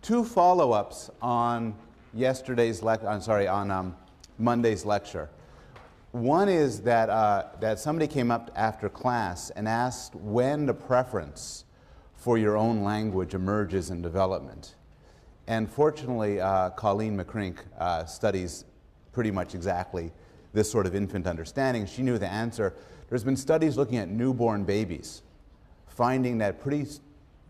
two follow-ups on Monday's lecture. One is that somebody came up after class and asked when the preference for your own language emerges in development. And fortunately, Colleen McCrink studies pretty much exactly this sort of infant understanding. She knew the answer. There's been studies looking at newborn babies, finding that pretty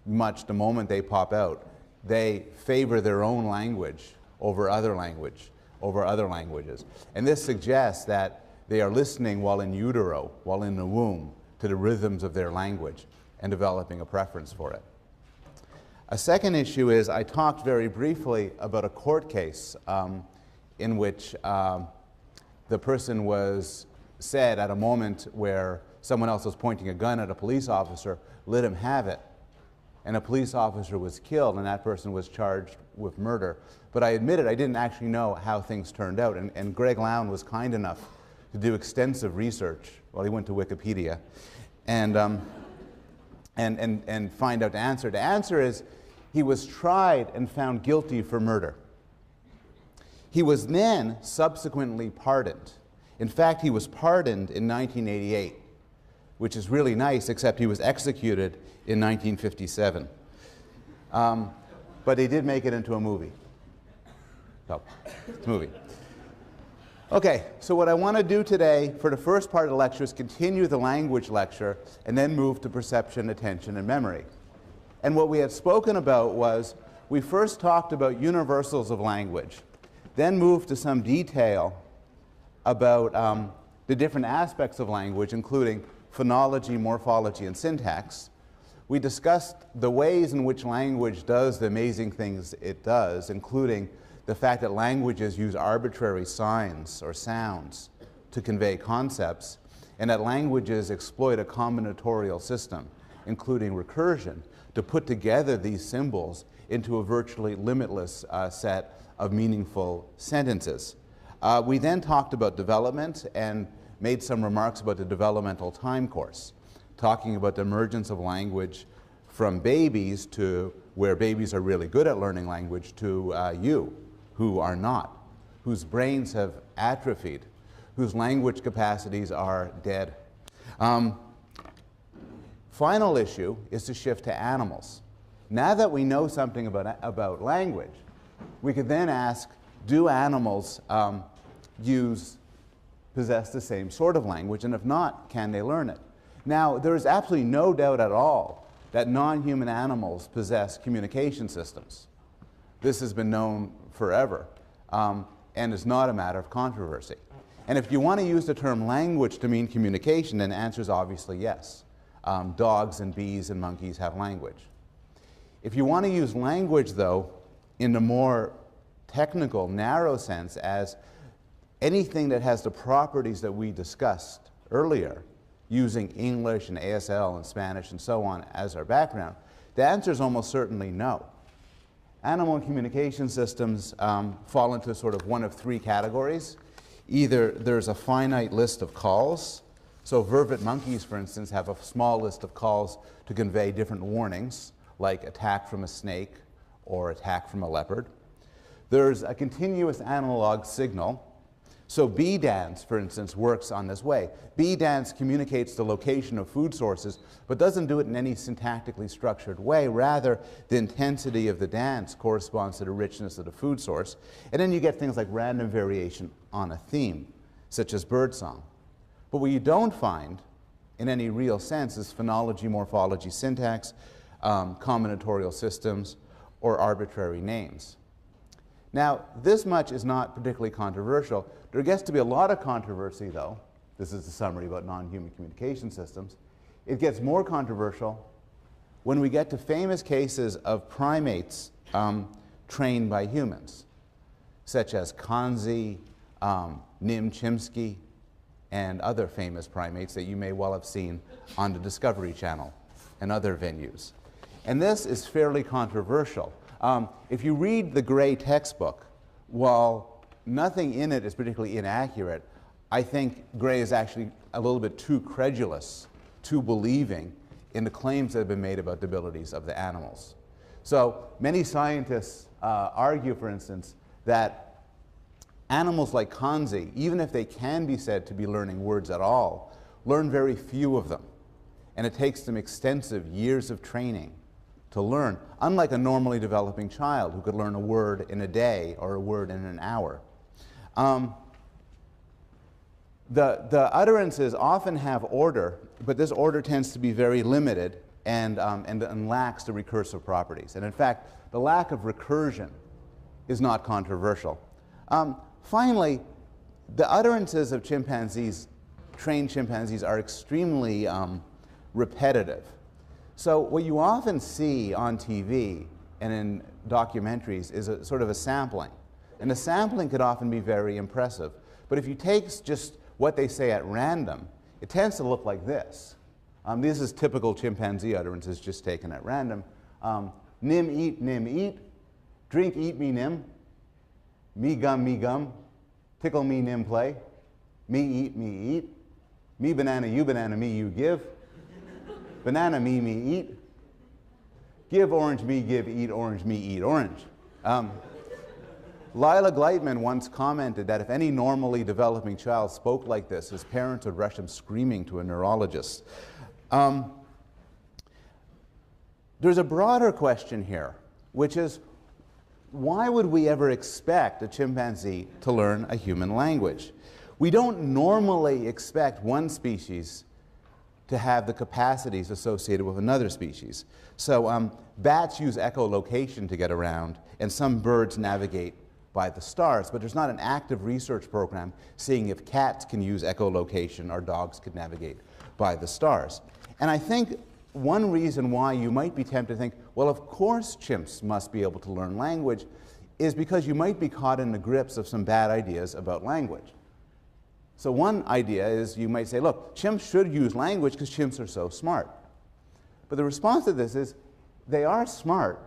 much the moment they pop out, they favor their own language over other languages. And this suggests that they are listening while in utero, while in the womb, to the rhythms of their language and developing a preference for it. A second issue is I talked very briefly about a court case in which the person was said at a moment where someone else was pointing a gun at a police officer, let him have it. And a police officer was killed, and that person was charged with murder. But I admitted I didn't actually know how things turned out, and Greg Lown was kind enough to do extensive research. Well, he went to Wikipedia and find out the answer. The answer is he was tried and found guilty for murder. He was then subsequently pardoned. In fact, he was pardoned in 1988, which is really nice, except he was executed in 1957. But they did make it into a movie. So, it's a movie. Okay, so what I want to do today for the first part of the lecture is continue the language lecture and then move to perception, attention, and memory. And what we had spoken about was we first talked about universals of language, then moved to some detail about the different aspects of language, including phonology, morphology, and syntax. We discussed the ways in which language does the amazing things it does, including the fact that languages use arbitrary signs or sounds to convey concepts, and that languages exploit a combinatorial system, including recursion, to put together these symbols into a virtually limitless set of meaningful sentences. We then talked about development and made some remarks about the developmental time course, talking about the emergence of language from babies to where babies are really good at learning language to you, who are not, whose brains have atrophied, whose language capacities are dead. Final issue is to shift to animals. Now that we know something about language, we could then ask, do animals possess the same sort of language, and if not, can they learn it? Now, there is absolutely no doubt at all that non-human animals possess communication systems. This has been known forever, and is not a matter of controversy. And if you want to use the term language to mean communication, then the answer is obviously yes. Dogs and bees and monkeys have language. If you want to use language, though, in the more technical, narrow sense as anything that has the properties that we discussed earlier, using English and ASL and Spanish and so on as our background, the answer is almost certainly no. Animal communication systems fall into sort of one of three categories. Either there's a finite list of calls. So vervet monkeys, for instance, have a small list of calls to convey different warnings, like attack from a snake or attack from a leopard. There's a continuous analog signal. So bee dance, for instance, works on this way. Bee dance communicates the location of food sources, but doesn't do it in any syntactically structured way. Rather, the intensity of the dance corresponds to the richness of the food source. And then you get things like random variation on a theme, such as birdsong. But what you don't find, in any real sense, is phonology, morphology, syntax, combinatorial systems, or arbitrary names. Now, this much is not particularly controversial. There gets to be a lot of controversy, though. This is the summary about non-human communication systems. It gets more controversial when we get to famous cases of primates trained by humans, such as Kanzi, Nim Chimpsky, and other famous primates that you may well have seen on the Discovery Channel and other venues. And this is fairly controversial. If you read the Gray textbook, while nothing in it is particularly inaccurate, I think Gray is actually a little bit too credulous, too believing in the claims that have been made about the abilities of the animals. So many scientists argue, for instance, that animals like kanzi, even if they can be said to be learning words at all, learn very few of them. And it takes them extensive years of training to learn, unlike a normally developing child who could learn a word in a day or a word in an hour. The utterances often have order, but this order tends to be very limited and lacks the recursive properties. And in fact, the lack of recursion is not controversial. Finally, the utterances of chimpanzees, trained chimpanzees, are extremely repetitive. So what you often see on TV and in documentaries is a sort of a sampling. And the sampling could often be very impressive. But if you take just what they say at random, it tends to look like this. This is typical chimpanzee utterances just taken at random. Nim, eat, drink, eat, me, gum, tickle, me, nim, play, me, eat, me, banana, you, give, banana, me, eat, give, orange, me, give, eat, orange. Lila Gleitman once commented that if any normally developing child spoke like this, his parents would rush him screaming to a neurologist. There's a broader question here, which is, why would we ever expect a chimpanzee to learn a human language? We don't normally expect one species to have the capacities associated with another species. So bats use echolocation to get around, and some birds navigate by the stars, but there's not an active research program seeing if cats can use echolocation or dogs could navigate by the stars. And I think one reason why you might be tempted to think, well, of course chimps must be able to learn language, is because you might be caught in the grips of some bad ideas about language. So one idea is you might say, look, chimps should use language because chimps are so smart. But the response to this is, they are smart,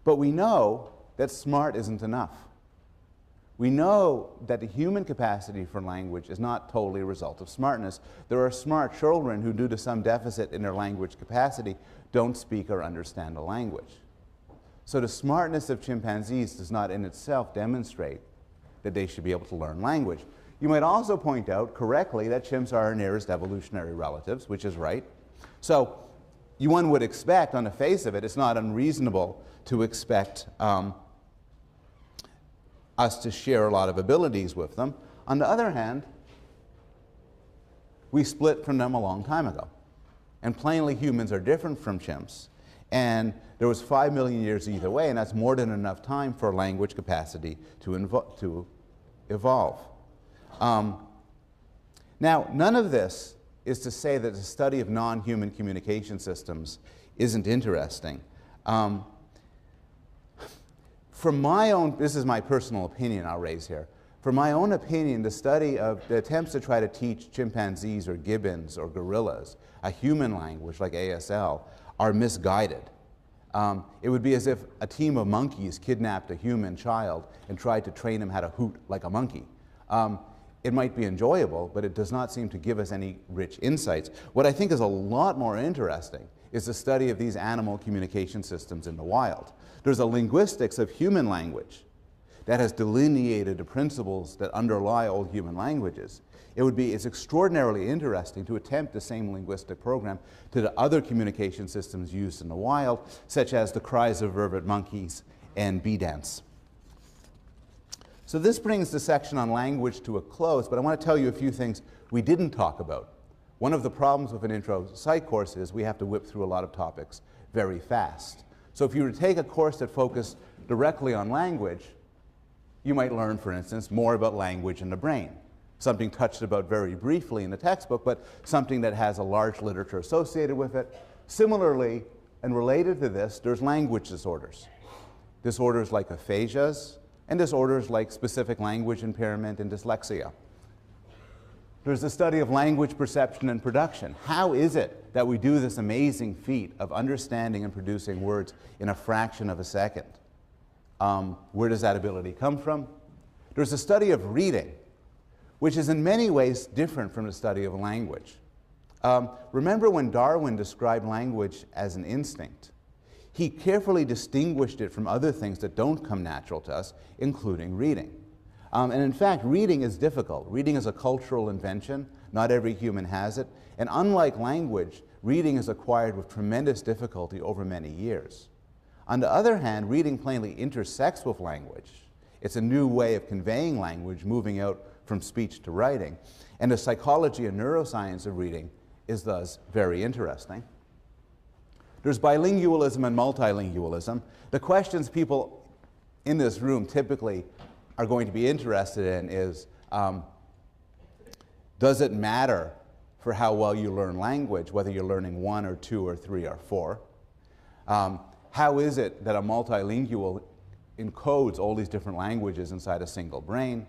but we know that smart isn't enough. We know that the human capacity for language is not totally a result of smartness. There are smart children who, due to some deficit in their language capacity, don't speak or understand a language. So the smartness of chimpanzees does not in itself demonstrate that they should be able to learn language. You might also point out correctly that chimps are our nearest evolutionary relatives, which is right. So one would expect, on the face of it, it's not unreasonable to expect us to share a lot of abilities with them. On the other hand, we split from them a long time ago. And plainly, humans are different from chimps. And there was 5 million years either way, and that's more than enough time for language capacity to evolve. Now, none of this is to say that the study of non-human communication systems isn't interesting. From my own, this is my personal opinion I'll raise here. From my own opinion, the study of the attempts to try to teach chimpanzees or gibbons or gorillas a human language like ASL are misguided. It would be as if a team of monkeys kidnapped a human child and tried to train him how to hoot like a monkey. It might be enjoyable, but it does not seem to give us any rich insights. What I think is a lot more interesting is the study of these animal communication systems in the wild. There's a linguistics of human language that has delineated the principles that underlie all human languages. It's extraordinarily interesting to attempt the same linguistic program to the other communication systems used in the wild, such as the cries of vervet monkeys and bee dance. So this brings the section on language to a close, but I want to tell you a few things we didn't talk about. One of the problems with an intro psych course is we have to whip through a lot of topics very fast. So if you were to take a course that focused directly on language, you might learn, for instance, more about language in the brain. Something touched about very briefly in the textbook, but something that has a large literature associated with it. Similarly, and related to this, there's language disorders. Disorders like aphasias, and disorders like specific language impairment and dyslexia. There's the study of language perception and production. How is it that we do this amazing feat of understanding and producing words in a fraction of a second? Where does that ability come from? There's a study of reading, which is in many ways different from the study of language. Remember when Darwin described language as an instinct? He carefully distinguished it from other things that don't come natural to us, including reading. And in fact, reading is difficult. Reading is a cultural invention. Not every human has it. And unlike language, reading is acquired with tremendous difficulty over many years. On the other hand, reading plainly intersects with language. It's a new way of conveying language, moving out from speech to writing. And the psychology and neuroscience of reading is thus very interesting. There's bilingualism and multilingualism. The questions people in this room typically are going to be interested in is, does it matter for how well you learn language, whether you're learning 1 or 2 or 3 or 4? How is it that a multilingual encodes all these different languages inside a single brain?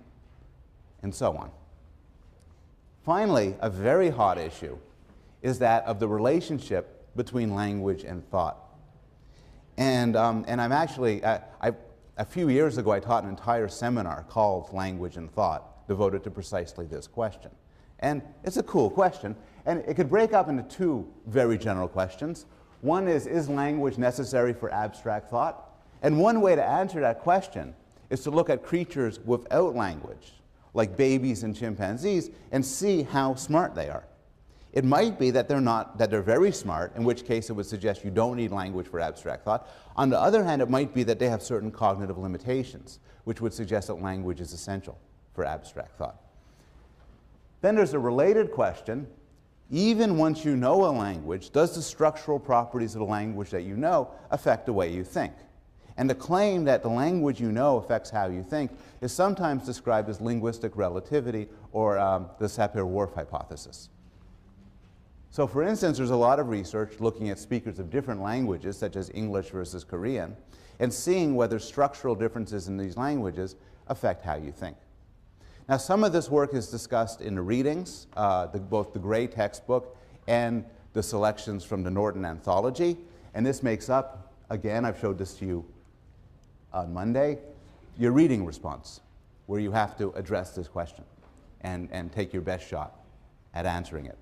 And so on. Finally, a very hot issue is that of the relationship between language and thought. And I'm actually, a few years ago I taught an entire seminar called Language and Thought, devoted to precisely this question. And it's a cool question, and it could break up into 2 very general questions. One is language necessary for abstract thought? And one way to answer that question is to look at creatures without language, like babies and chimpanzees, and see how smart they are. It might be that they're very smart, in which case it would suggest you don't need language for abstract thought. On the other hand, it might be that they have certain cognitive limitations, which would suggest that language is essential for abstract thought. Then there's a related question. Even once you know a language, does the structural properties of the language that you know affect the way you think? And the claim that the language you know affects how you think is sometimes described as linguistic relativity, or the Sapir-Whorf hypothesis. So for instance, there's a lot of research looking at speakers of different languages, such as English versus Korean, and seeing whether structural differences in these languages affect how you think. Now, some of this work is discussed in the readings, both the Gray textbook and the selections from the Norton Anthology, and this makes up, again, I've showed this to you on Monday, your reading response, where you have to address this question and take your best shot at answering it.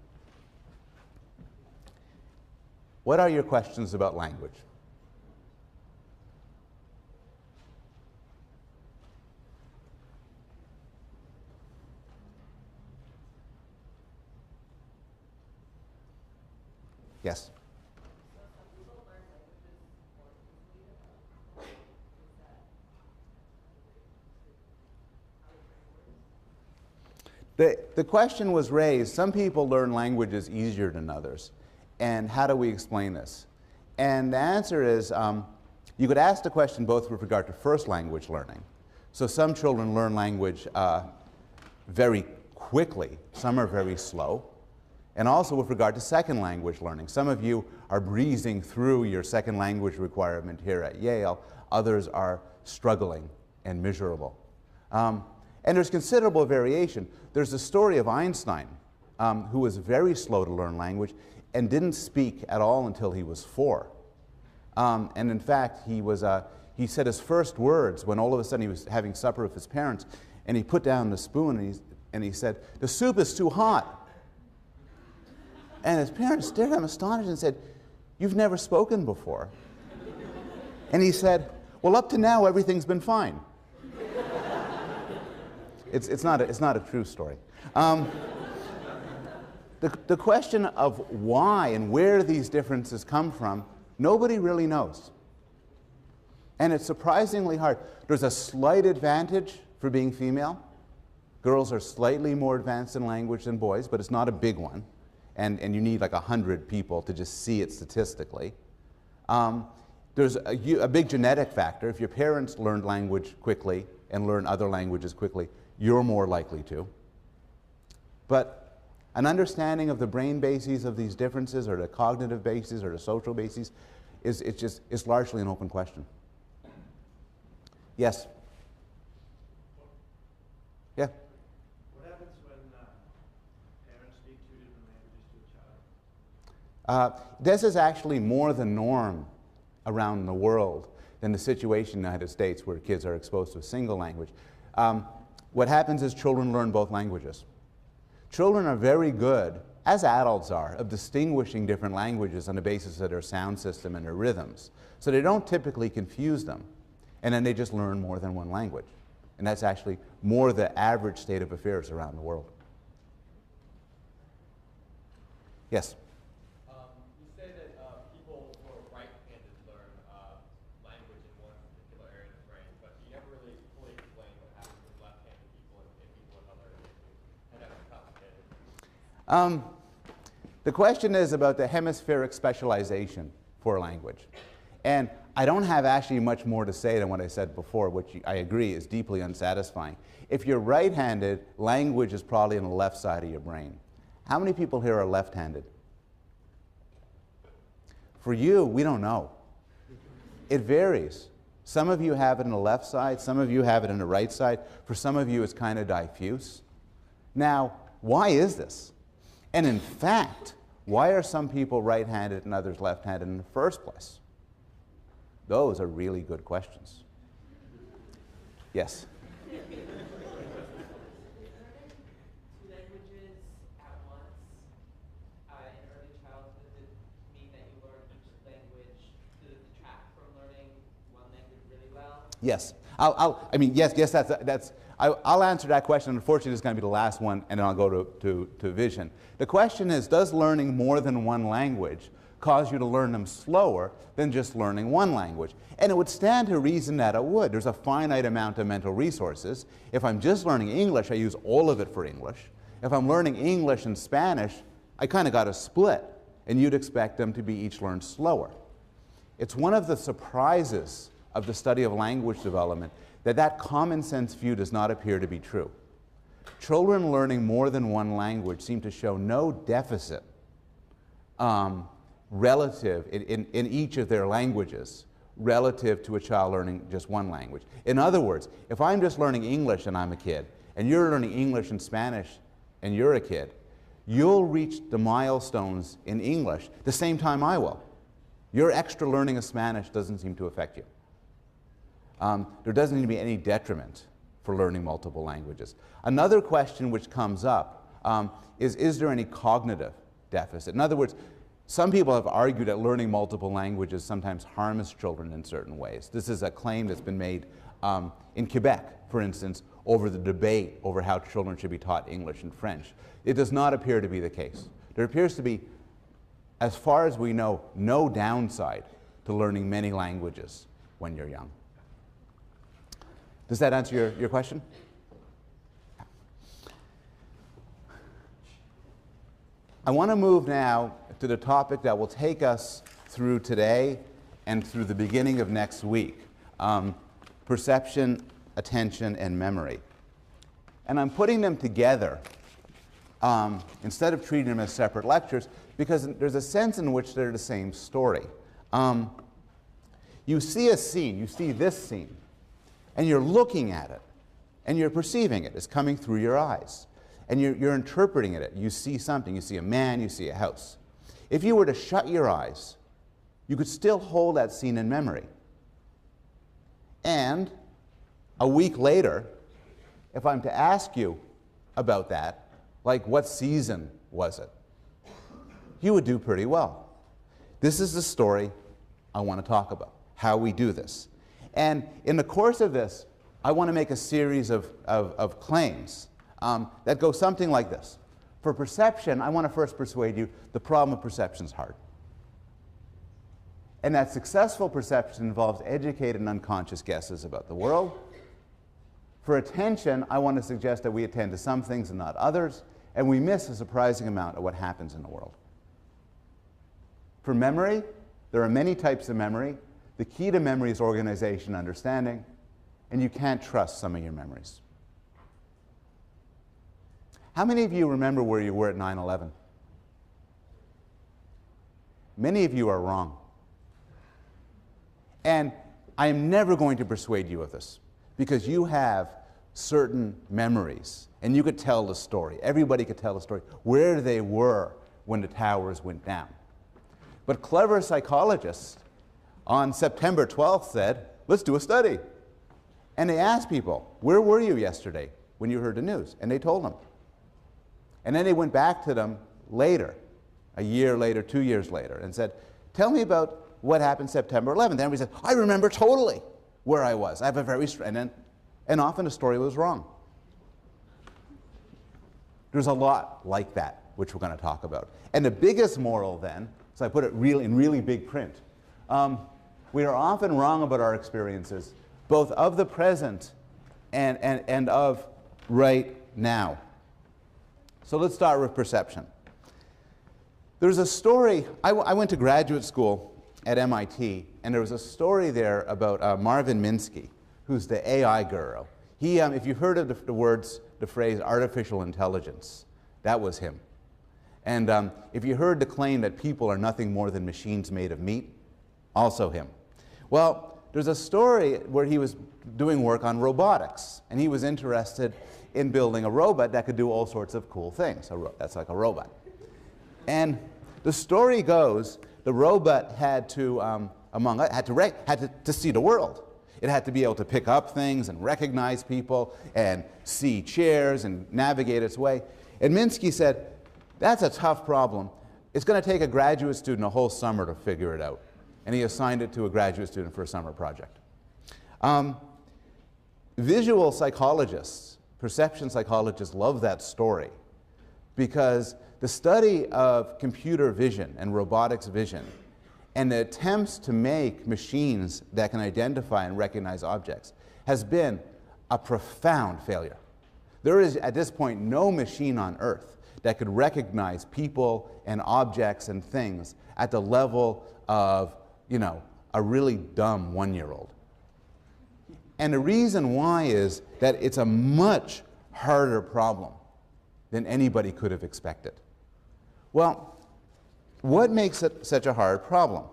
What are your questions about language? Yes? The question was raised, some people learn languages easier than others. And how do we explain this? And the answer is, you could ask the question both with regard to first language learning. So some children learn language very quickly, some are very slow. And also with regard to second language learning. Some of you are breezing through your second language requirement here at Yale, others are struggling and miserable. And there's considerable variation. There's the story of Einstein, who was very slow to learn language and didn't speak at all until he was 4. And in fact, he said his first words when all of a sudden he was having supper with his parents, and he put down the spoon and he said, "The soup is too hot." And his parents stared at him astonished and said, "You've never spoken before." And he said, "Well, up to now, everything's been fine." It's not a true story. The question of why and where these differences come from, nobody really knows. And it's surprisingly hard. There's a slight advantage for being female. Girls are slightly more advanced in language than boys, but it's not a big one. And you need like 100 people to just see it statistically. There's a big genetic factor. If your parents learned language quickly and learn other languages quickly, you're more likely to. But an understanding of the brain bases of these differences, or the cognitive bases, or the social bases, is largely an open question. Yes? Yeah? What happens when parents speak 2 different languages to a child? This is actually more the norm around the world than the situation in the United States, where kids are exposed to a single language. What happens is children learn both languages. Children are very good as adults are, of distinguishing different languages on the basis of their sound system and their rhythms. So they don't typically confuse them, and then they just learn more than one language. And that's actually more the average state of affairs around the world. Yes? You say that people who are right-handed learn language in one particular area of the brain, but you never really fully explain what happens with left-handed people and people in other areas. And that's complicated. The question is about the hemispheric specialization for language. And I don't have actually much more to say than what I said before, which I agree is deeply unsatisfying. If you're right-handed, language is probably on the left side of your brain. How many people here are left-handed? For you, we don't know. It varies. Some of you have it on the left side, some of you have it on the right side. For some of you, it's kind of diffuse. Now, why is this? And in fact, why are some people right-handed and others left-handed in the first place? Those are really good questions. Yes? Two languages at once in early childhood would mean that you learn each language to detract from learning one language really well? Yes. I'll answer that question. Unfortunately, this is going to be the last one, and then I'll go to vision. The question is, does learning more than one language cause you to learn them slower than just learning one language? And it would stand to reason that it would. There's a finite amount of mental resources. If I'm just learning English, I use all of it for English. If I'm learning English and Spanish, I kind of got a split, and you'd expect them to be each learned slower. It's one of the surprises of the study of language development that common sense view does not appear to be true. Children learning more than one language seem to show no deficit relative in each of their languages relative to a child learning just one language. In other words, if I'm just learning English and I'm a kid, and you're learning English and Spanish and you're a kid, you'll reach the milestones in English the same time I will. Your extra learning of Spanish doesn't seem to affect you. There doesn't need to be any detriment for learning multiple languages. Another question which comes up is there any cognitive deficit? In other words, some people have argued that learning multiple languages sometimes harms children in certain ways. This is a claim that's been made in Quebec, for instance, over the debate over how children should be taught English and French. It does not appear to be the case. There appears to be, as far as we know, no downside to learning many languages when you're young. Does that answer your question? I want to move now to the topic that will take us through today and through the beginning of next week. Perception, attention, and memory. And I'm putting them together instead of treating them as separate lectures because there's a sense in which they're the same story. You see a scene, you see this scene, and you're looking at it, and you're perceiving it. It's coming through your eyes, and you're interpreting it. You see something. You see a man, you see a house. If you were to shut your eyes, you could still hold that scene in memory. And a week later, if I'm to ask you about that, like what season was it, you would do pretty well. This is the story I want to talk about, how we do this. And in the course of this, I want to make a series of claims that go something like this. For perception, I want to first persuade you the problem of perception is hard. And that successful perception involves educated and unconscious guesses about the world. For attention, I want to suggest that we attend to some things and not others, and we miss a surprising amount of what happens in the world. For memory, there are many types of memory. The key to memory is organization and understanding, and you can't trust some of your memories. How many of you remember where you were at 9/11? Many of you are wrong. And I am never going to persuade you of this, because you have certain memories, and you could tell the story. Everybody could tell the story, where they were when the towers went down. But clever psychologists on September 12th said, let's do a study. And they asked people, where were you yesterday when you heard the news? And they told them. And then they went back to them later, a year later, 2 years later, and said, tell me about what happened September 11th. And everybody said, I remember totally where I was. I have a very, and often the story was wrong. There's a lot like that, which we're going to talk about. And the biggest moral then, so I put it in really big print, we are often wrong about our experiences, both of the present and of right now. So let's start with perception. There's a story, I went to graduate school at MIT, and there was a story there about Marvin Minsky, who's the AI guru. He, if you've heard of the phrase artificial intelligence, that was him. And if you heard the claim that people are nothing more than machines made of meat, also him. Well, there's a story where he was doing work on robotics, and he was interested in building a robot that could do all sorts of cool things. That's like a robot. And the story goes, the robot had to, had to see the world. It had to be able to pick up things and recognize people and see chairs and navigate its way. And Minsky said, that's a tough problem. It's going to take a graduate student a whole summer to figure it out. And he assigned it to a graduate student for a summer project. Visual psychologists, perception psychologists love that story because the study of computer vision and robotics vision and the attempts to make machines that can identify and recognize objects has been a profound failure. There is, at this point, no machine on Earth that could recognize people and objects and things at the level of, you know, a really dumb one-year-old. And the reason why is that it's a much harder problem than anybody could have expected. Well, what makes it such a hard problem?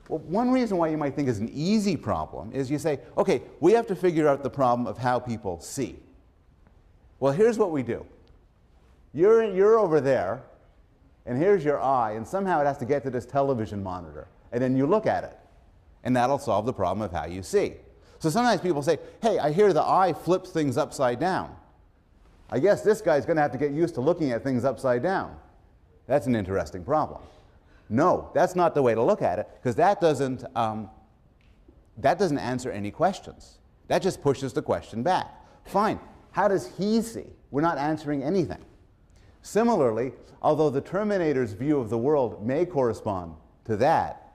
Well, one reason why you might think it's an easy problem is you say, okay, we have to figure out the problem of how people see. Well, here's what we do. You're over there, and here's your eye, and somehow it has to get to this television monitor, and then you look at it, and that'll solve the problem of how you see. So sometimes people say, hey, I hear the eye flips things upside down. I guess this guy's going to have to get used to looking at things upside down. That's an interesting problem. No, that's not the way to look at it, because that doesn't answer any questions. That just pushes the question back. Fine, how does he see? We're not answering anything. Similarly, although the Terminator's view of the world may correspond to that,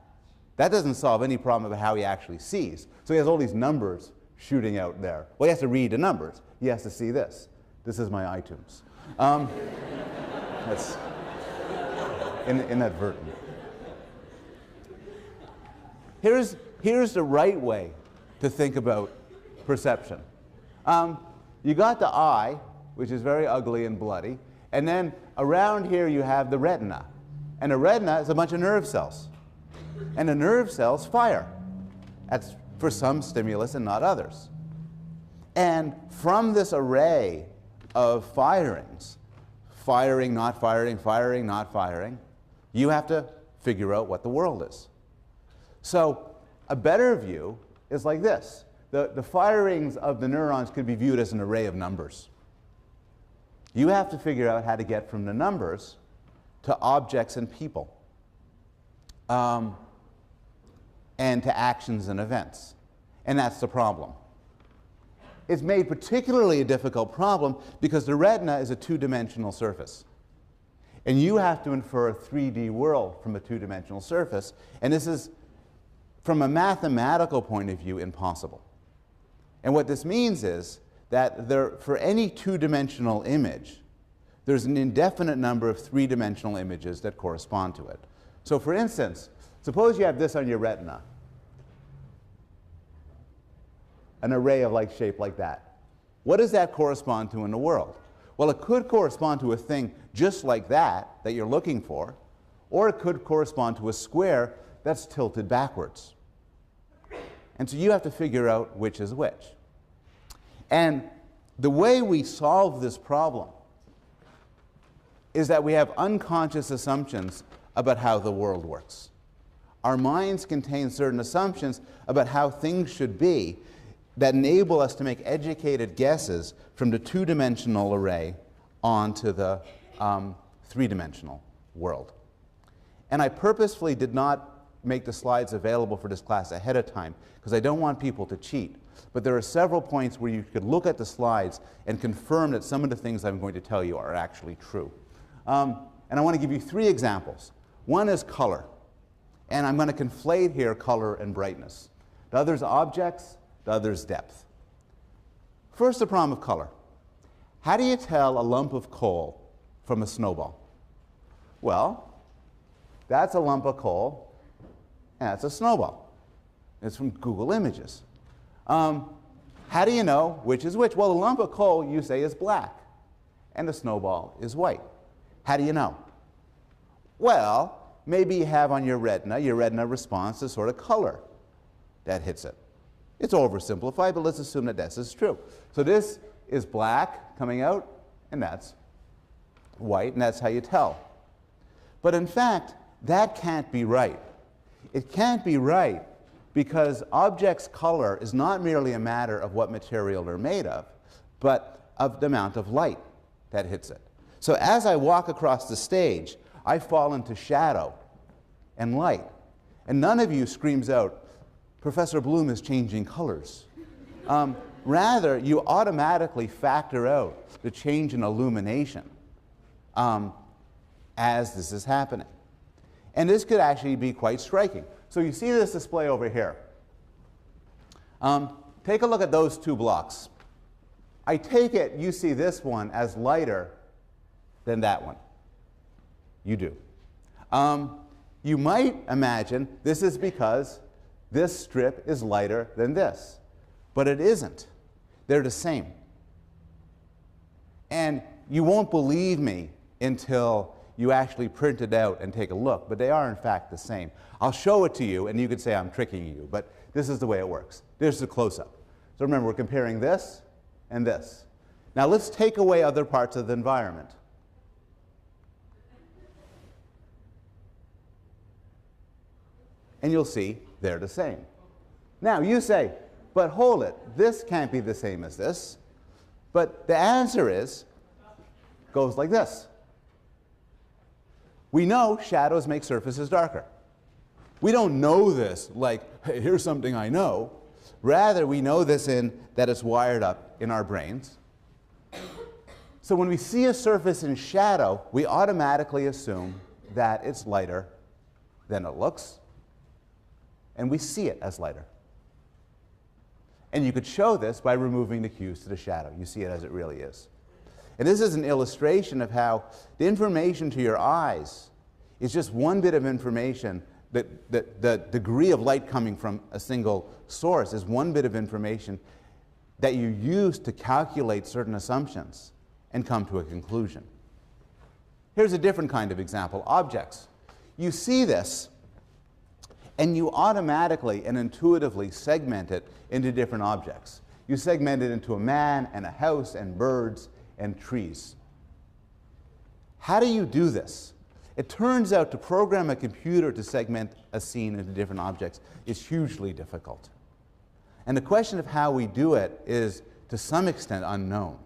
that doesn't solve any problem about how he actually sees. So he has all these numbers shooting out there. Well, he has to read the numbers. He has to see this. This is my iTunes. That's inadvertent. Here's the right way to think about perception. You got the eye, which is very ugly and bloody, and then around here you have the retina. And the retina is a bunch of nerve cells. And the nerve cells fire. That's for some stimulus and not others. And from this array of firings, firing, not firing, firing, not firing, you have to figure out what the world is. So a better view is like this. The firings of the neurons could be viewed as an array of numbers. You have to figure out how to get from the numbers to objects and people, and to actions and events. And that's the problem. It's made particularly a difficult problem because the retina is a two-dimensional surface. And you have to infer a 3D world from a two-dimensional surface, and this is, from a mathematical point of view, impossible. And what this means is that for any two-dimensional image, there's an indefinite number of three-dimensional images that correspond to it. So for instance, suppose you have this on your retina, an array of shape like that. What does that correspond to in the world? Well, it could correspond to a thing just like that you're looking for, or it could correspond to a square that's tilted backwards. And so you have to figure out which is which. And the way we solve this problem is that we have unconscious assumptions about how the world works. Our minds contain certain assumptions about how things should be that enable us to make educated guesses from the two-dimensional array onto the three-dimensional world. And I purposefully did not make the slides available for this class ahead of time because I don't want people to cheat. But there are several points where you could look at the slides and confirm that some of the things I'm going to tell you are actually true. And I want to give you 3 examples. One is color. And I'm going to conflate here color and brightness. The other is objects, the other is depth. First, the problem of color. How do you tell a lump of coal from a snowball? Well, that's a lump of coal, and that's a snowball. It's from Google Images. How do you know which is which? Well, the lump of coal you say is black, and the snowball is white. How do you know? Well, maybe you have on your retina responds to sort of color that hits it. It's oversimplified, but let's assume that this is true. So this is black coming out, and that's white, and that's how you tell. But in fact, that can't be right. It can't be right because objects' color is not merely a matter of what material they're made of, but of the amount of light that hits it. So as I walk across the stage, I fall into shadow and light. And none of you screams out, "Professor Bloom is changing colors." Rather, you automatically factor out the change in illumination as this is happening. And this could actually be quite striking. So you see this display over here. Take a look at those 2 blocks. I take it you see this one as lighter than that one. You do. You might imagine this is because this strip is lighter than this. But it isn't. They're the same. And you won't believe me until you actually print it out and take a look, but they are in fact the same. I'll show it to you, and you could say I'm tricking you, but this is the way it works. There's the close-up. So remember, we're comparing this and this. Now let's take away other parts of the environment. And you'll see they're the same. Now you say, but hold it, this can't be the same as this. But the answer is, goes like this. We know shadows make surfaces darker. We don't know this like, hey, here's something I know. Rather, we know this in that it's wired up in our brains. So when we see a surface in shadow, we automatically assume that it's lighter than it looks, and we see it as lighter. And you could show this by removing the hues to the shadow. You see it as it really is. And this is an illustration of how the information to your eyes is just one bit of information. The degree of light coming from a single source is one bit of information that you use to calculate certain assumptions and come to a conclusion. Here's a different kind of example, objects. You see this, and you automatically and intuitively segment it into different objects. You segment it into a man and a house and birds and trees. How do you do this? It turns out to program a computer to segment a scene into different objects is hugely difficult. And the question of how we do it is, to some extent, unknown.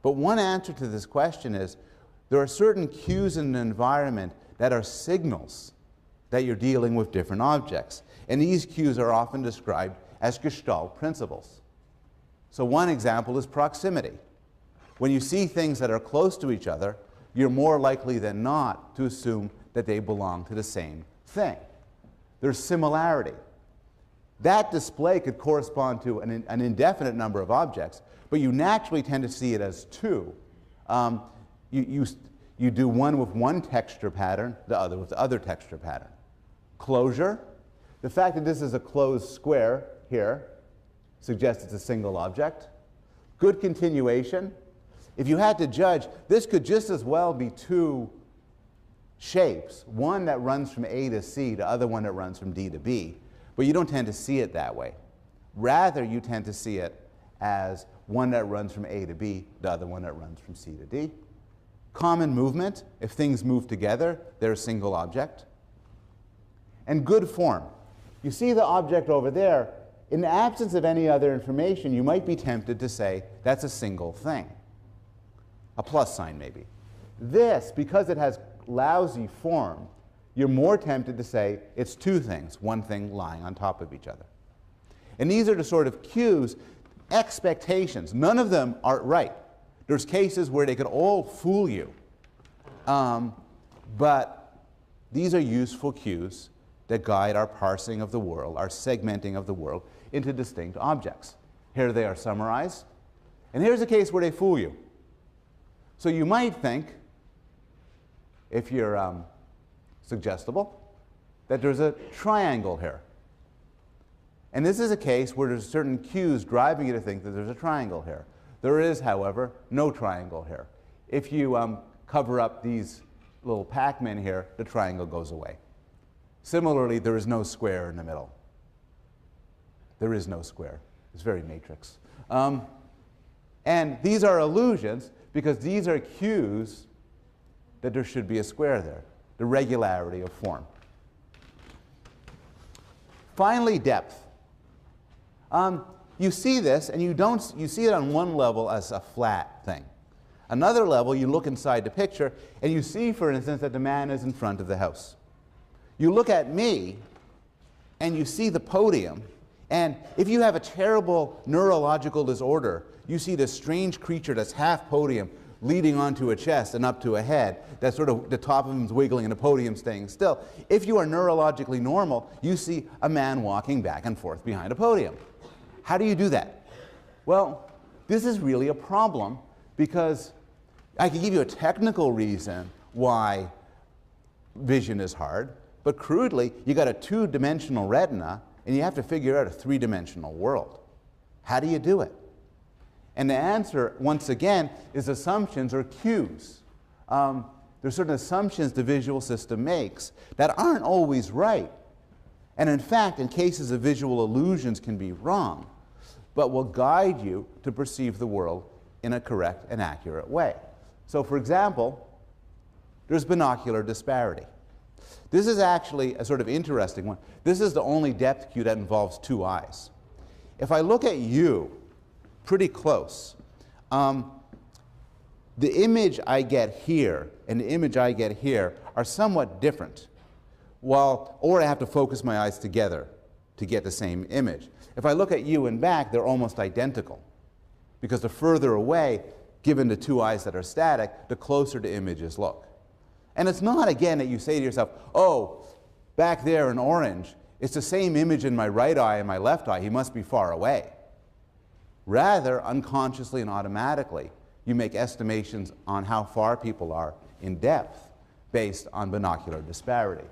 But one answer to this question is, there are certain cues in the environment that are signals that you're dealing with different objects. And these cues are often described as Gestalt principles. So one example is proximity. When you see things that are close to each other, you're more likely than not to assume that they belong to the same thing. There's similarity. That display could correspond to an indefinite number of objects, but you naturally tend to see it as 2. You do one with one texture pattern, the other with the other texture pattern. Closure. The fact that this is a closed square here suggests it's a single object. Good continuation. If you had to judge, this could just as well be 2 shapes, one that runs from A to C, the other one that runs from D to B, but you don't tend to see it that way. Rather, you tend to see it as one that runs from A to B, the other one that runs from C to D. Common movement. If things move together, they're a single object. And good form. You see the object over there. In the absence of any other information, you might be tempted to say that's a single thing. A plus sign, maybe. This, because it has lousy form, you're more tempted to say it's two things, one thing lying on top of each other. And these are the sort of cues, expectations. None of them are right. There's cases where they could all fool you. But these are useful cues that guide our parsing of the world, our segmenting of the world into distinct objects. Here they are summarized. And here's a case where they fool you. So you might think, if you're suggestible, that there's a triangle here. And this is a case where there's certain cues driving you to think that there's a triangle here. There is, however, no triangle here. If you cover up these little Pac-Men here, the triangle goes away. Similarly, there is no square in the middle. There is no square. It's very matrix. And these are illusions because these are cues that there should be a square there, the regularity of form. Finally, depth. You see this, and you see it on one level as a flat thing. Another level, you look inside the picture, and you see, for instance, that the man is in front of the house. You look at me, and you see the podium, and if you have a terrible neurological disorder, you see this strange creature that's half podium leading onto a chest and up to a head, that sort of the top of him is wiggling and the podium staying still. If you are neurologically normal, you see a man walking back and forth behind a podium. How do you do that? Well, this is really a problem because I can give you a technical reason why vision is hard, but crudely, you got a two-dimensional retina and you have to figure out a three-dimensional world. How do you do it? And the answer, once again, is assumptions or cues. There's certain assumptions the visual system makes that aren't always right. And in fact, in cases of visual illusions can be wrong, but will guide you to perceive the world in a correct and accurate way. So for example, there's binocular disparity. This is actually a sort of interesting one. This is the only depth cue that involves two eyes. If I look at you pretty close, the image I get here and the image I get here are somewhat different. Or I have to focus my eyes together to get the same image. If I look at you and back, they're almost identical. Because the further away, given the two eyes that are static, the closer the images look. And it's not, again, that you say to yourself, oh, back there in orange, it's the same image in my right eye and my left eye, he must be far away. Rather, unconsciously and automatically, you make estimations on how far people are in depth based on binocular disparity.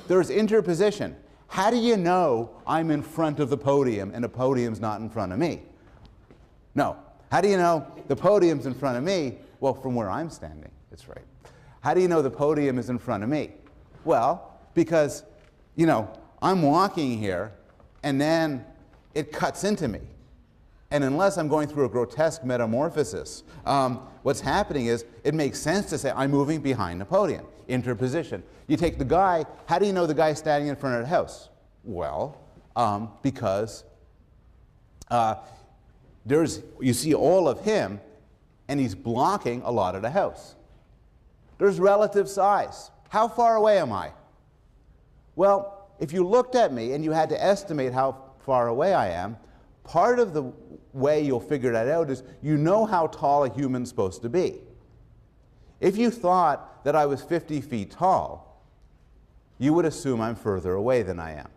There's interposition. How do you know I'm in front of the podium and the podium's not in front of me? No. How do you know the podium's in front of me? Well, from where I'm standing, it's right. How do you know the podium is in front of me? Well, because, you know, I'm walking here and then it cuts into me. And unless I'm going through a grotesque metamorphosis, what's happening is it makes sense to say I'm moving behind the podium. Interposition. You take the guy, how do you know the guy's standing in front of the house? Well, because you see all of him and he's blocking a lot of the house. There's relative size. How far away am I? Well, if you looked at me and you had to estimate how far away I am, part of the way you'll figure that out is you know how tall a human's supposed to be. If you thought that I was 50 feet tall, you would assume I'm further away than I am.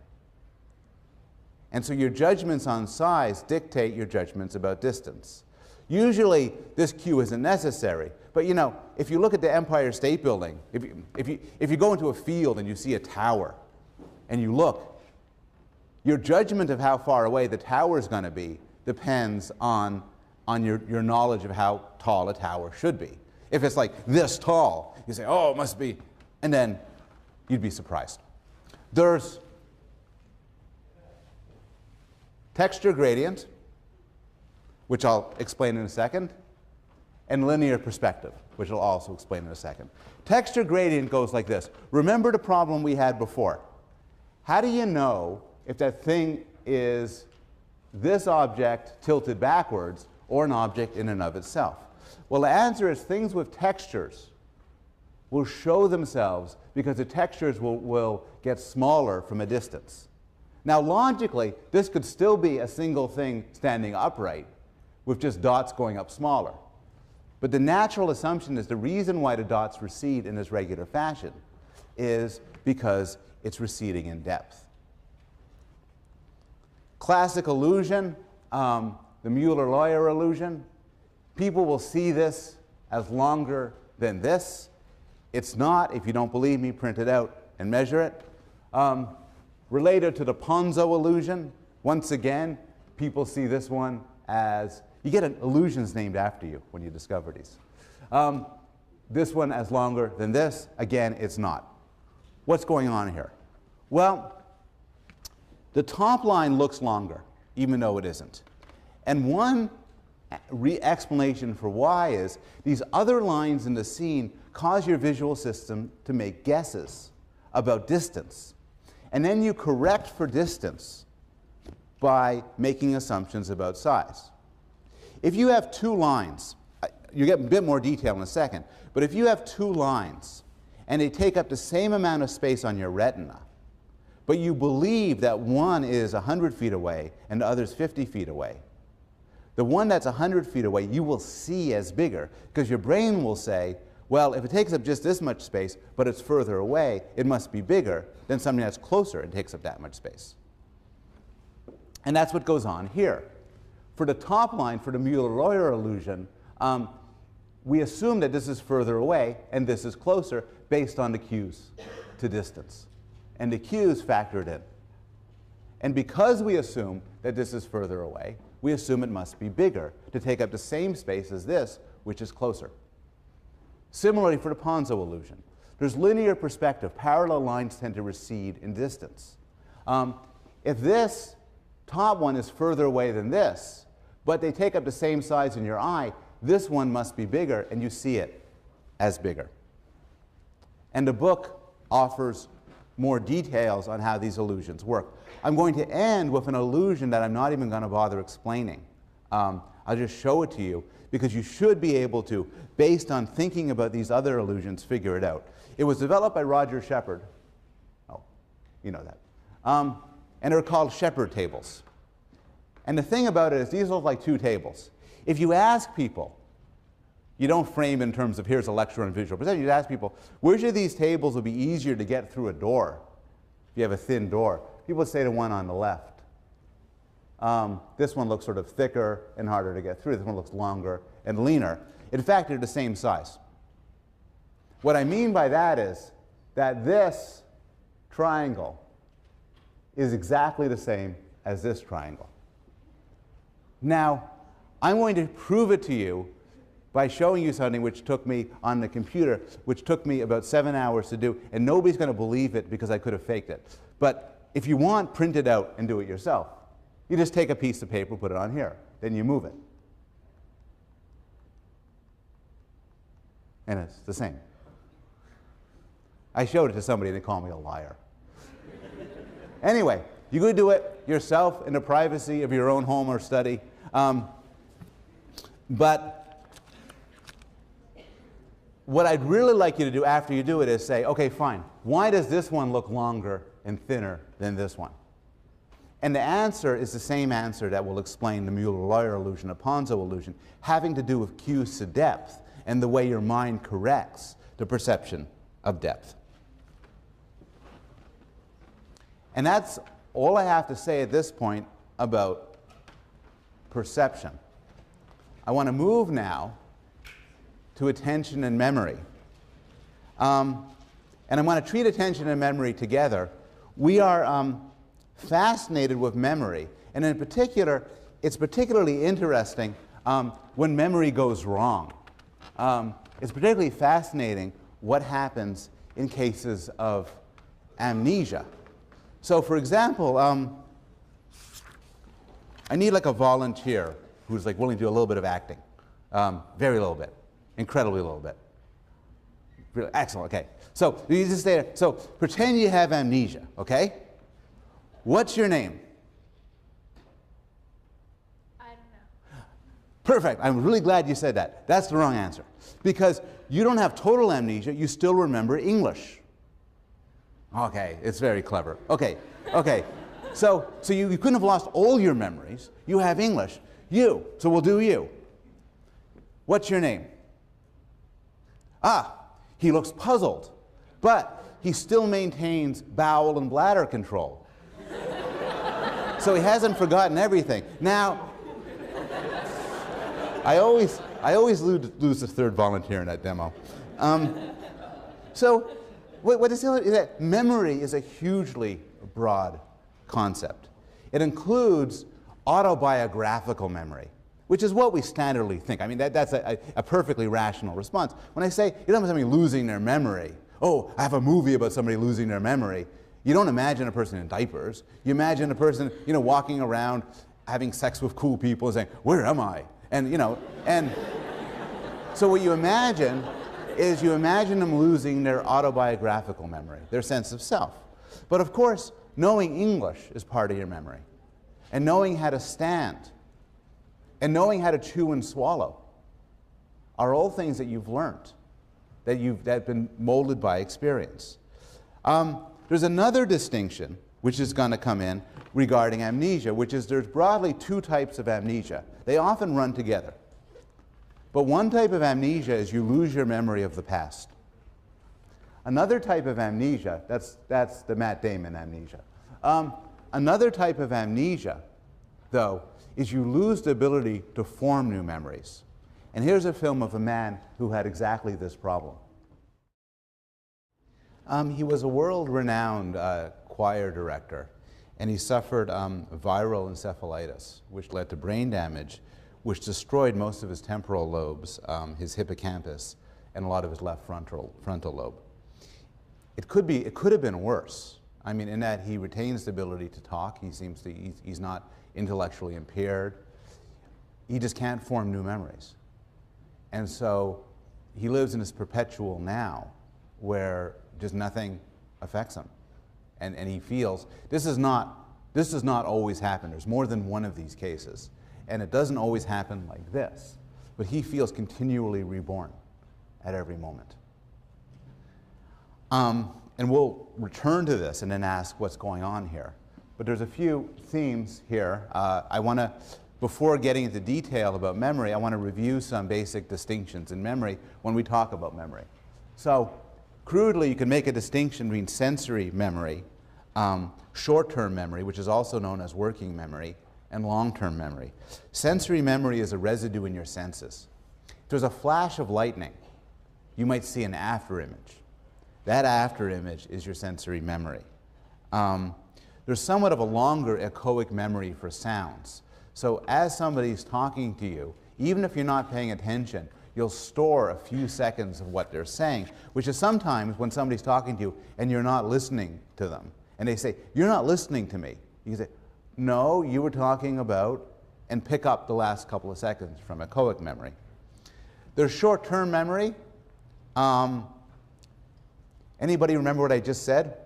And so your judgments on size dictate your judgments about distance. Usually this cue isn't necessary, but you know, if you look at the Empire State Building, if you go into a field and you see a tower and you look, your judgment of how far away the tower is going to be depends on your knowledge of how tall a tower should be. If it's like this tall, you say, oh, it must be, and then you'd be surprised. There's texture gradient, which I'll explain in a second, and linear perspective, which I'll also explain in a second. Texture gradient goes like this. Remember the problem we had before. How do you know if that thing is this object tilted backwards or an object in and of itself? Well, the answer is things with textures will show themselves because the textures will get smaller from a distance. Now, logically, this could still be a single thing standing upright with just dots going up smaller. But the natural assumption is the reason why the dots recede in this regular fashion is because it's receding in depth. Classic illusion, the Mueller-Lawyer illusion. People will see this as longer than this. It's not. If you don't believe me, print it out and measure it. Related to the Ponzo illusion, once again, people see this one as, you get illusions named after you when you discover these. This one as longer than this. Again, it's not. What's going on here? Well, the top line looks longer, even though it isn't. And one explanation for why is these other lines in the scene cause your visual system to make guesses about distance. And then you correct for distance by making assumptions about size. If you have two lines, you get a bit more detail in a second, but if you have two lines and they take up the same amount of space on your retina, but you believe that one is 100 feet away and the other is 50 feet away, the one that's 100 feet away you will see as bigger because your brain will say, well, if it takes up just this much space, but it's further away, it must be bigger than something that's closer and takes up that much space. And that's what goes on here. For the top line, for the Mueller-Lawyer illusion, we assume that this is further away and this is closer based on the cues to distance. And the cues factored in. And because we assume that this is further away, we assume it must be bigger to take up the same space as this, which is closer. Similarly for the Ponzo illusion. There's linear perspective. Parallel lines tend to recede in distance. If this top one is further away than this, but they take up the same size in your eye, this one must be bigger, and you see it as bigger. And the book offers more details on how these illusions work. I'm going to end with an illusion that I'm not even going to bother explaining. I'll just show it to you because you should be able to, based on thinking about these other illusions, figure it out. It was developed by Roger Shepard. Oh, you know that. And they're called Shepard tables. And the thing about it is these look like two tables. If you ask people, you don't frame in terms of here's a lecture on visual perception, you ask people, which of these tables would be easier to get through a door if you have a thin door? People would say the one on the left. This one looks sort of thicker and harder to get through. This one looks longer and leaner. In fact, they're the same size. What I mean by that is that this triangle is exactly the same as this triangle. Now, I'm going to prove it to you by showing you something which took me on the computer, which took me about 7 hours to do, and nobody's going to believe it because I could have faked it. But if you want, print it out and do it yourself. You just take a piece of paper, put it on here, then you move it. And it's the same. I showed it to somebody and they called me a liar. Anyway, you could do it yourself in the privacy of your own home or study. But what I'd really like you to do after you do it is say, okay, fine, why does this one look longer and thinner than this one? And the answer is the same answer that will explain the Mueller-Lawyer illusion, a Ponzo illusion, having to do with cues to depth and the way your mind corrects the perception of depth. And that's all I have to say at this point about perception. I want to move now to attention and memory. And I want to treat attention and memory together. We are fascinated with memory, and in particular, it's particularly interesting when memory goes wrong. It's particularly fascinating what happens in cases of amnesia. So, for example, I need like a volunteer who's like willing to do a little bit of acting, very little bit, incredibly little bit. Really, excellent. Okay. So you just stay there. So pretend you have amnesia. Okay. What's your name? I don't know. Perfect. I'm really glad you said that. That's the wrong answer. Because you don't have total amnesia, you still remember English. Okay, it's very clever. Okay, okay. So you couldn't have lost all your memories. You have English. You. So we'll do you. What's your name? Ah, he looks puzzled, but he still maintains bowel and bladder control. So he hasn't forgotten everything. Now, I always lose the third volunteer in that demo. So what is that? Memory is a hugely broad concept. It includes autobiographical memory, which is what we standardly think. I mean, that's a perfectly rational response. When I say you don't have somebody losing their memory, oh, I have a movie about somebody losing their memory, you don't imagine a person in diapers. You imagine a person, walking around having sex with cool people and saying, where am I? And, and so what you imagine is you imagine them losing their autobiographical memory, their sense of self. But of course, knowing English is part of your memory. And knowing how to stand, and knowing how to chew and swallow are all things that you've learned, that have been molded by experience. There's another distinction which is going to come in regarding amnesia, which is there's broadly two types of amnesia. They often run together. But one type of amnesia is you lose your memory of the past. Another type of amnesia, that's the Matt Damon amnesia. Another type of amnesia, though, is you lose the ability to form new memories. And here's a film of a man who had exactly this problem. He was a world-renowned choir director, and he suffered viral encephalitis, which led to brain damage, which destroyed most of his temporal lobes, his hippocampus, and a lot of his left frontal lobe. It could have been worse. I mean, in that he retains the ability to talk. He's not intellectually impaired. He just can't form new memories. And so he lives in this perpetual now where just nothing affects him. And he feels, this does not always happen. There's more than one of these cases. And it doesn't always happen like this. But he feels continually reborn at every moment. And we'll return to this and then ask what's going on here. But there's a few themes here. Before getting into detail about memory, I want to review some basic distinctions in memory when we talk about memory. So, crudely, you can make a distinction between sensory memory, short-term memory, which is also known as working memory, and long-term memory. Sensory memory is a residue in your senses. If there's a flash of lightning, you might see an after image. That after image is your sensory memory. There's somewhat of a longer echoic memory for sounds. So as somebody's talking to you, even if you're not paying attention, you'll store a few seconds of what they're saying, which is sometimes when somebody's talking to you and you're not listening to them. And they say, you're not listening to me. You can say, no, you were talking about, and pick up the last couple of seconds from echoic memory. There's short-term memory. Anybody remember what I just said?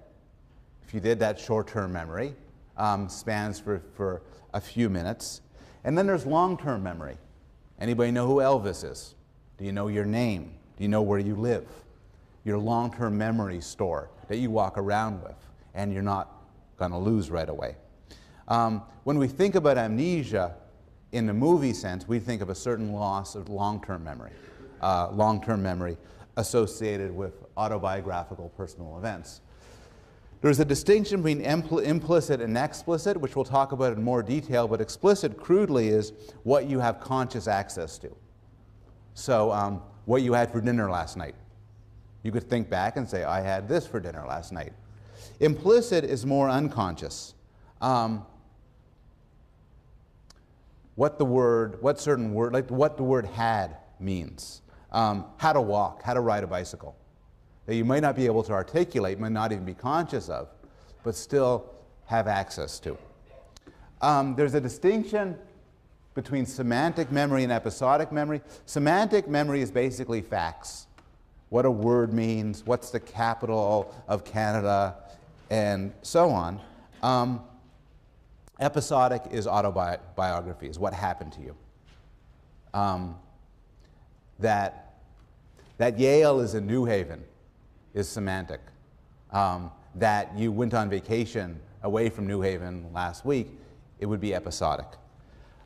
If you did, that short-term memory spans for a few minutes. And then there's long-term memory. Anybody know who Elvis is? Do you know your name? Do you know where you live? Your long-term memory store that you walk around with and you're not going to lose right away. When we think about amnesia in the movie sense, we think of a certain loss of long-term memory associated with autobiographical personal events. There's a distinction between implicit and explicit, which we'll talk about in more detail, but explicit, crudely, is what you have conscious access to. So what you had for dinner last night. You could think back and say, I had this for dinner last night. Implicit is more unconscious. What the word had means. How to walk, how to ride a bicycle. That you might not be able to articulate, might not even be conscious of, but still have access to. There's a distinction between semantic memory and episodic memory. Semantic memory is basically facts. What a word means, what's the capital of Canada, and so on. Episodic is autobiography, is what happened to you. that Yale is in New Haven is semantic. That you went on vacation away from New Haven last week, it would be episodic.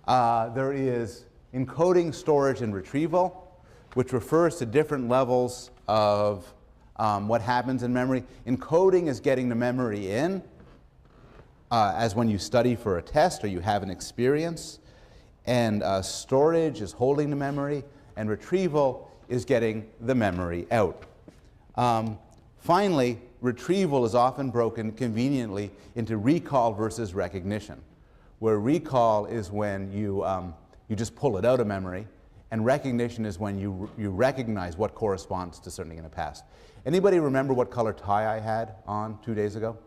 There is encoding, storage, and retrieval, which refers to different levels of what happens in memory. Encoding is getting the memory in, as when you study for a test or you have an experience. And storage is holding the memory, and retrieval is getting the memory out. Finally, retrieval is often broken conveniently into recall versus recognition, where recall is when you just pull it out of memory, and recognition is when you recognize what corresponds to something in the past. Anybody remember what color tie I had on 2 days ago?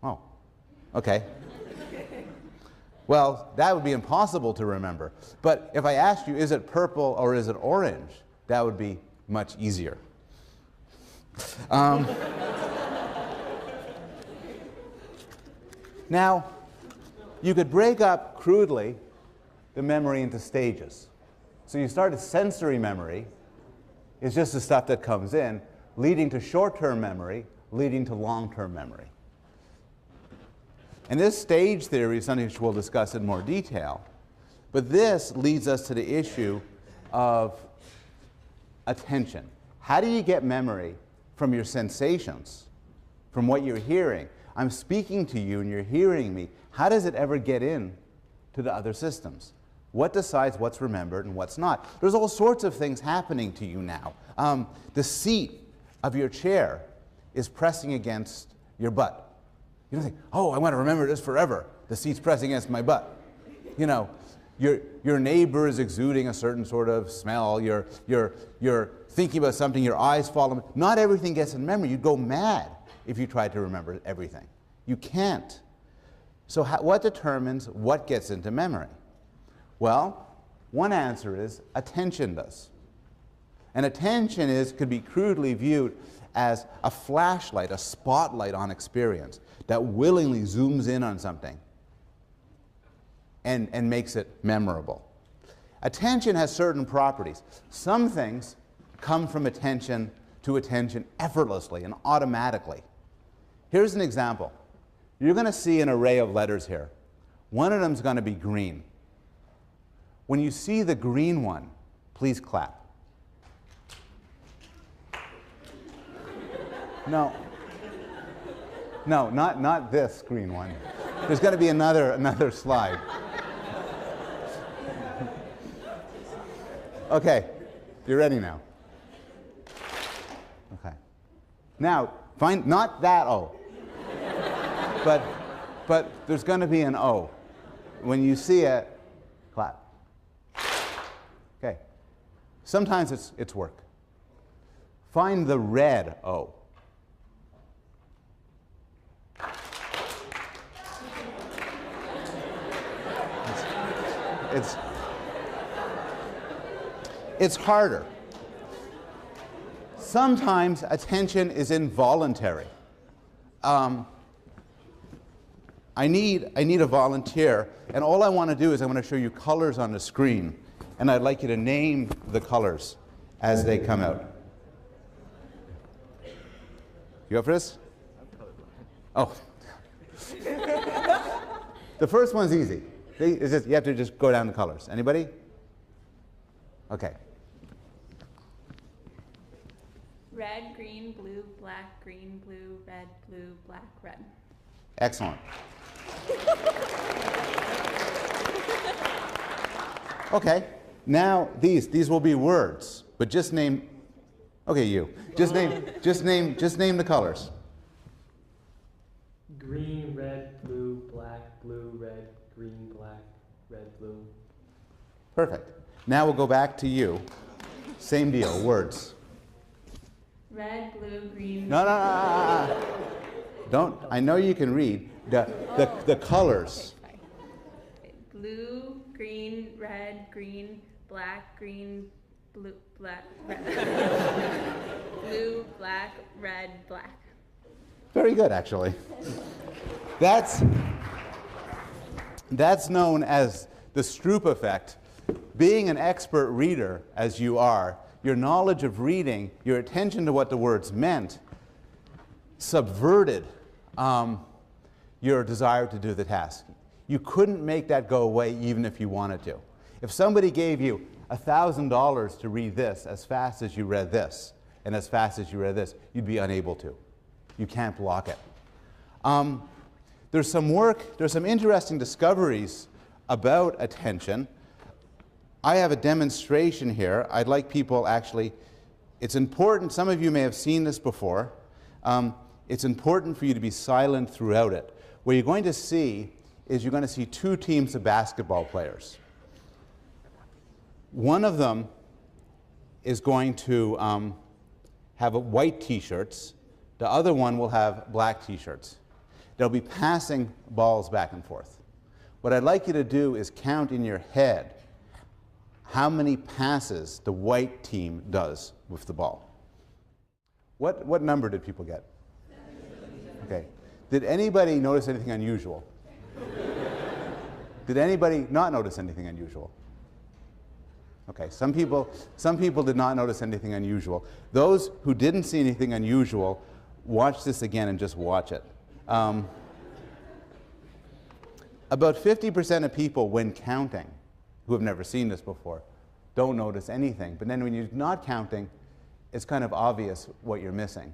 Oh, okay. Well, that would be impossible to remember. But if I asked you, is it purple or is it orange, that would be much easier. Now, you could break up crudely the memory into stages. So you start with sensory memory. It's just the stuff that comes in, leading to short-term memory, leading to long-term memory. And this stage theory is something which we'll discuss in more detail. But this leads us to the issue of attention. How do you get memory from your sensations, from what you're hearing? I'm speaking to you and you're hearing me. How does it ever get in to the other systems? What decides what's remembered and what's not? There's all sorts of things happening to you now. The seat of your chair is pressing against your butt. You don't think, oh, I want to remember this forever. The seat's pressing against my butt. You know, your neighbor is exuding a certain sort of smell. You're thinking about something, your eyes fall. Not everything gets in memory. You'd go mad if you tried to remember everything. You can't. So what determines what gets into memory? Well, one answer is attention does. And attention could be crudely viewed as a flashlight, a spotlight on experience that willingly zooms in on something and makes it memorable. Attention has certain properties. Some things come from attention to attention effortlessly and automatically. Here's an example. You're going to see an array of letters here. One of them is going to be green. When you see the green one, please clap. No, not this green one. There's going to be another slide. Okay, you're ready now. Okay. Now, find not that O, but there's going to be an O. When you see it, clap. Okay. Sometimes it's work. Find the red O. It's harder. Sometimes attention is involuntary. I need a volunteer, and all I want to do is I want to show you colors on the screen, and I'd like you to name the colors as they come out. You up for this? Oh. The first one's easy. You have to just go down the colors. Anybody? Okay. Red, green, blue, black, green, blue, red, blue, black, red. Excellent. Okay. Now these will be words, but just name. Okay, you. Just name the colors. Green, red, blue, red, green, black, red, blue. Perfect. Now we'll go back to you. Same deal, words. Red, blue, green. No. Don't. I know you can read the colors. Okay, blue, green, red, green, black, green, blue, black, red. Blue, black, red, black. Very good, actually. That's known as the Stroop effect. Being an expert reader, as you are, your knowledge of reading, your attention to what the words meant, subverted your desire to do the task. You couldn't make that go away even if you wanted to. If somebody gave you $1,000 to read this as fast as you read this, and as fast as you read this, you'd be unable to. You can't block it. There's some interesting discoveries about attention. I have a demonstration here. I'd like people actually, it's important, some of you may have seen this before. It's important for you to be silent throughout it. What you're going to see is you're going to see two teams of basketball players. One of them is going to have white t-shirts. The other one will have black t-shirts. They'll be passing balls back and forth. What I'd like you to do is count in your head how many passes the white team does with the ball. What number did people get? Okay. Did anybody notice anything unusual? Did anybody not notice anything unusual? Okay, some people did not notice anything unusual. Those who didn't see anything unusual, watch this again and just watch it. About 50% of people, when counting, who have never seen this before, don't notice anything. But then when you're not counting, it's kind of obvious what you're missing.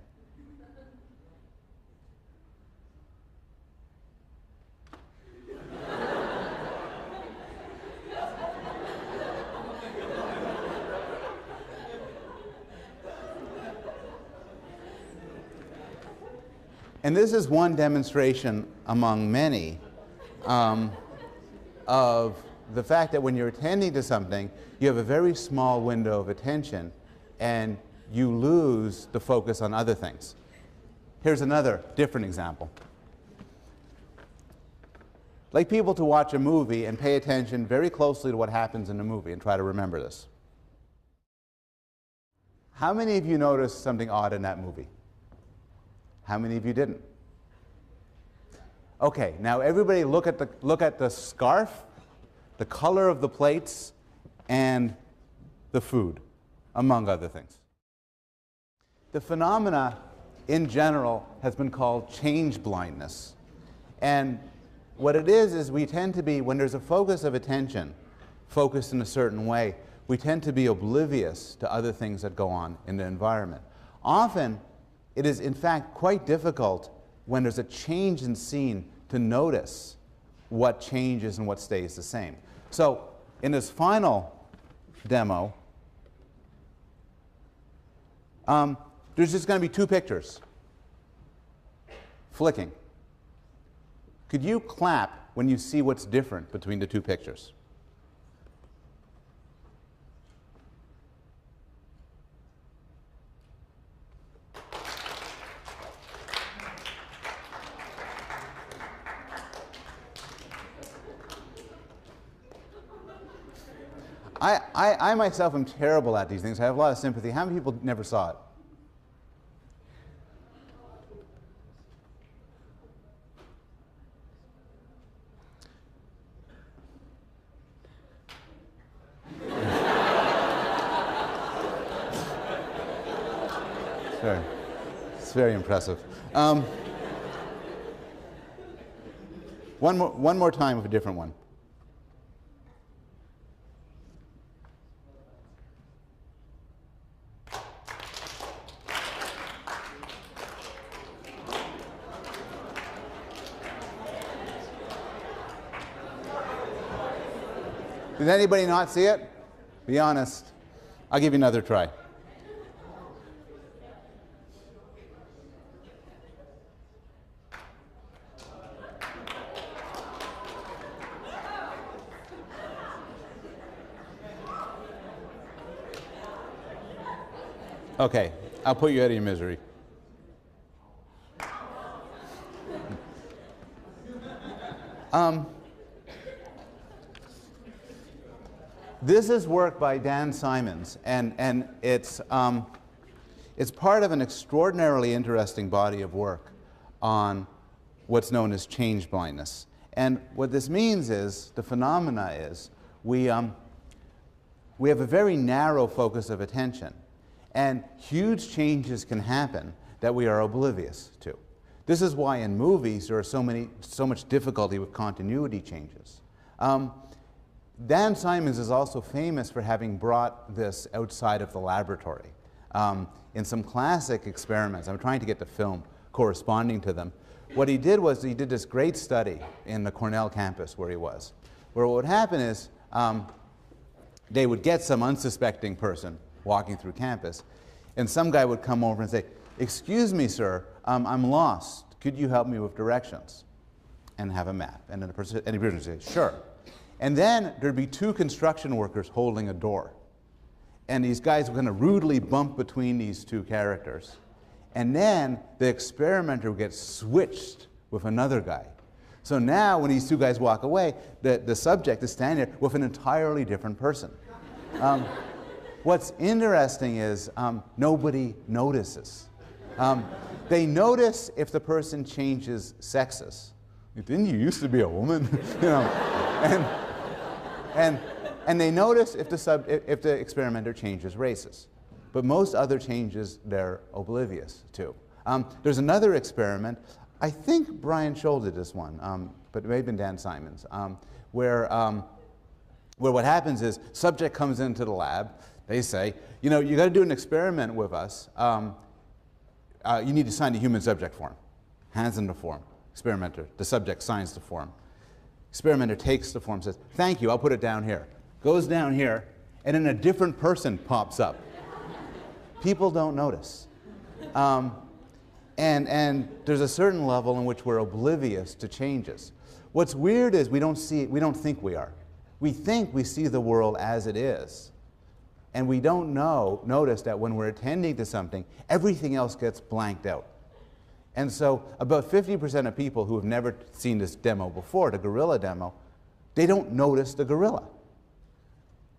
And this is one demonstration among many of the fact that when you're attending to something, you have a very small window of attention and you lose the focus on other things. Here's another different example. I'd like people to watch a movie and pay attention very closely to what happens in the movie and try to remember this. How many of you noticed something odd in that movie? How many of you didn't? Okay, now everybody look at the scarf, the color of the plates, and the food, among other things. The phenomena in general has been called change blindness. And what it is we tend to be, when there's a focus of attention, focused in a certain way, we tend to be oblivious to other things that go on in the environment. Often, it is in fact quite difficult when there's a change in scene to notice what changes and what stays the same. So in this final demo, there's just going to be two pictures flicking. Could you clap when you see what's different between the two pictures? I myself am terrible at these things. I have a lot of sympathy. How many people never saw it? It's very impressive. One more time with a different one. Did anybody not see it? Be honest. I'll give you another try. Okay, I'll put you out of your misery. This is work by Dan Simons, and it's part of an extraordinarily interesting body of work on what's known as change blindness. And what this means is, the phenomena is, we have a very narrow focus of attention. And huge changes can happen that we are oblivious to. This is why in movies there are so much difficulty with continuity changes. Dan Simons is also famous for having brought this outside of the laboratory. In some classic experiments, I'm trying to get the film corresponding to them, what he did was he did this great study in the Cornell campus where he was, where what would happen is they would get some unsuspecting person walking through campus, and some guy would come over and say, "Excuse me, sir, I'm lost. Could you help me with directions?" And have a map. And then the person would say, "Sure." And then there'd be two construction workers holding a door. And these guys would kind of rudely bump between these two characters. And then the experimenter would get switched with another guy. So now when these two guys walk away, the subject is standing there with an entirely different person. What's interesting is nobody notices. They notice if the person changes sexes. Didn't you used to be a woman? You know, and they notice if the experimenter changes races. But most other changes they're oblivious to. There's another experiment, I think Brian Scholl did this one, but it may have been Dan Simons, where what happens is subject comes into the lab, they say, you know, you got to do an experiment with us. You need to sign the human subject form. Hands in the form. Experimenter, the subject signs the form. Experimenter takes the form, says, "Thank you, I'll put it down here." Goes down here, and then a different person pops up. People don't notice. And there's a certain level in which we're oblivious to changes. What's weird is we don't think we are. We think we see the world as it is. And we don't notice that when we're attending to something, everything else gets blanked out. And so about 50% of people who have never seen this demo before, the gorilla demo, they don't notice the gorilla.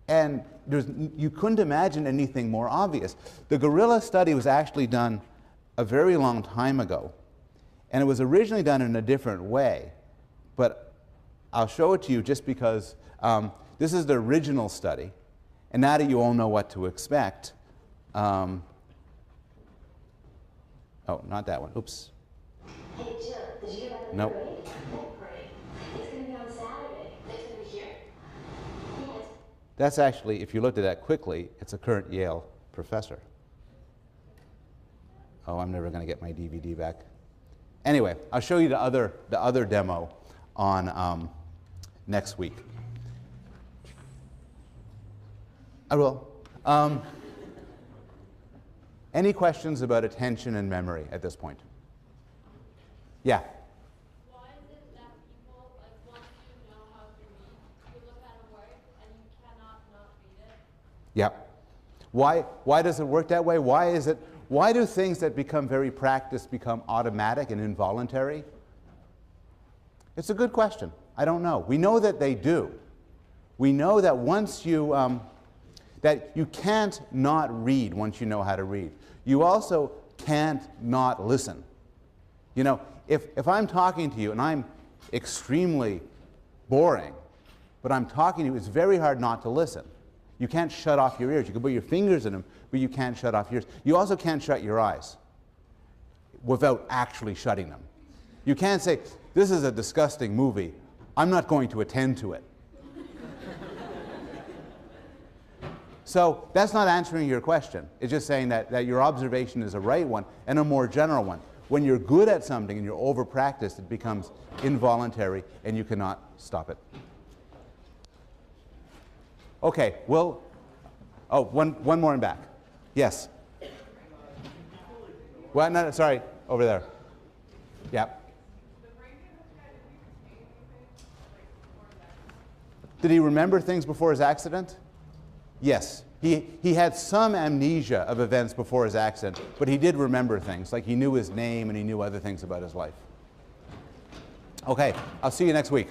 And you couldn't imagine anything more obvious. The gorilla study was actually done a very long time ago. And it was originally done in a different way. But I'll show it to you just because this is the original study. And now that you all know what to expect, oh, not that one. Oops. Hey, Jill, did you hear about the Nope. parade? That parade. It's going to be on Saturday. It's going to be here? Yes. That's actually, if you looked at that quickly, it's a current Yale professor. Oh, I'm never going to get my DVD back. Anyway, I'll show you the other demo on next week. I will. Any questions about attention and memory at this point? Yeah? Why is it that people, like, once you know how to read, you look at a word and you cannot not read it? Yeah. Why does it work that way? Why do things that become very practiced become automatic and involuntary? It's a good question. I don't know. We know that they do. We know that once you, that you can't not read once you know how to read. You also can't not listen. You know, if I'm talking to you and I'm extremely boring, but I'm talking to you, it's very hard not to listen. You can't shut off your ears. You can put your fingers in them, but you can't shut off your ears. You also can't shut your eyes without actually shutting them. You can't say, "This is a disgusting movie. I'm not going to attend to it." So that's not answering your question. It's just saying that your observation is a right one and a more general one. When you're good at something and you're over-practiced, it becomes involuntary and you cannot stop it. Okay, well, oh, one more in back. Yes? Well, no, sorry, over there. Yeah. Did he remember things before his accident? Yes. He had some amnesia of events before his accident, but he did remember things, like he knew his name and he knew other things about his life. Okay, I'll see you next week.